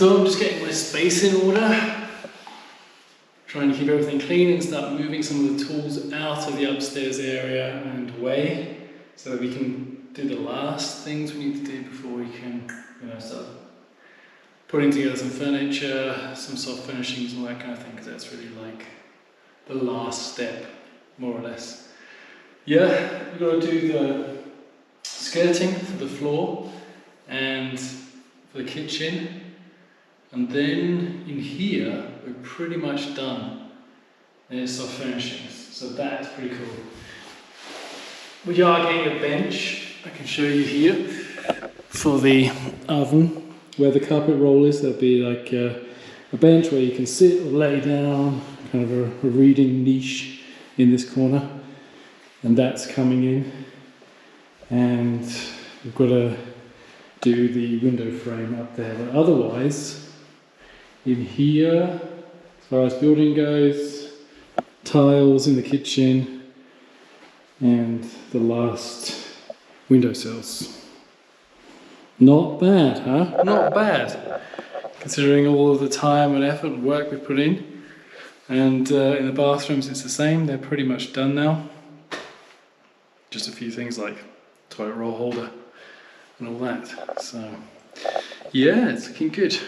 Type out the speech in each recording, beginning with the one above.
So I'm just getting my space in order, trying to keep everything clean and start moving some of the tools out of the upstairs area and away so that we can do the last things we need to do before we can, start putting together some furniture, some soft furnishings and all that kind of thing, because that's really like the last step, more or less. Yeah, we've got to do the skirting for the floor and for the kitchen, and then in here we're pretty much done. There's soft furnishings, so that's pretty cool. We are getting a bench, I can show you here, for the oven. Where the carpet roll is, there'll be like a bench where you can sit or lay down, kind of a reading niche in this corner, and that's coming in. And we've got to do the window frame up there, but otherwise in here, as far as building goes, tiles in the kitchen and the last windowsills. Not bad, huh? Not bad, considering all of the time and effort and work we've put in. And in the bathrooms it's the same, they're pretty much done now. Just a few things like toilet roll holder and all that. So yeah, it's looking good.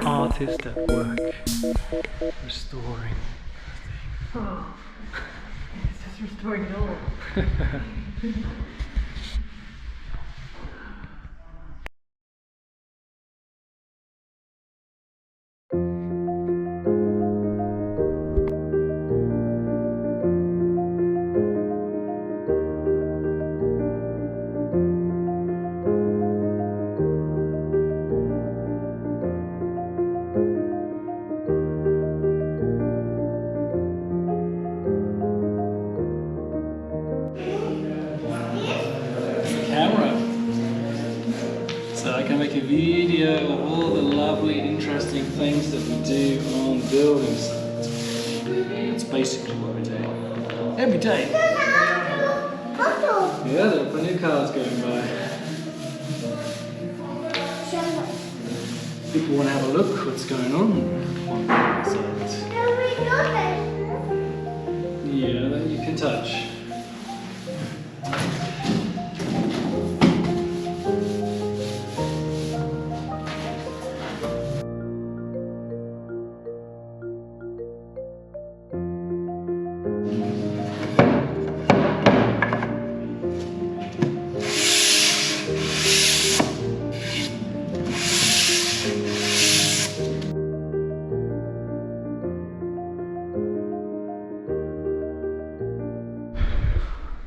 Artist at work, restoring. Oh, it's just restoring it all. So I can make a video of all the lovely, interesting things that we do on building sites. That's basically what we do every day. Yeah, there are plenty of cars going by. People want to have a look what's going on the site. Yeah, that you can touch.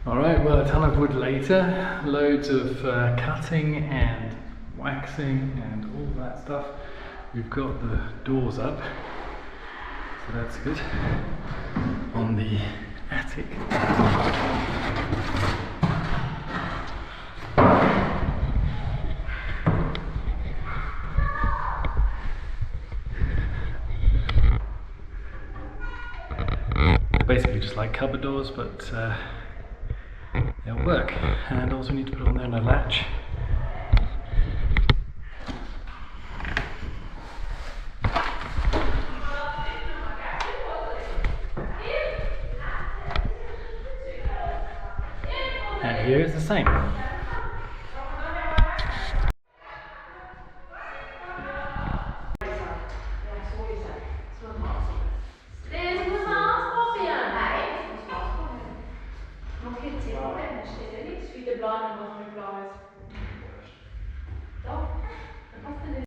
Alright, well, a ton of wood later, loads of cutting and waxing and all that stuff. We've got the doors up, so that's good. On the attic. Basically just like cupboard doors, but they'll work. Handles we need to put on there and a latch. And here is the same. Noch 14 Uhr, dann steht ja nichts für den Plan, was wir planen.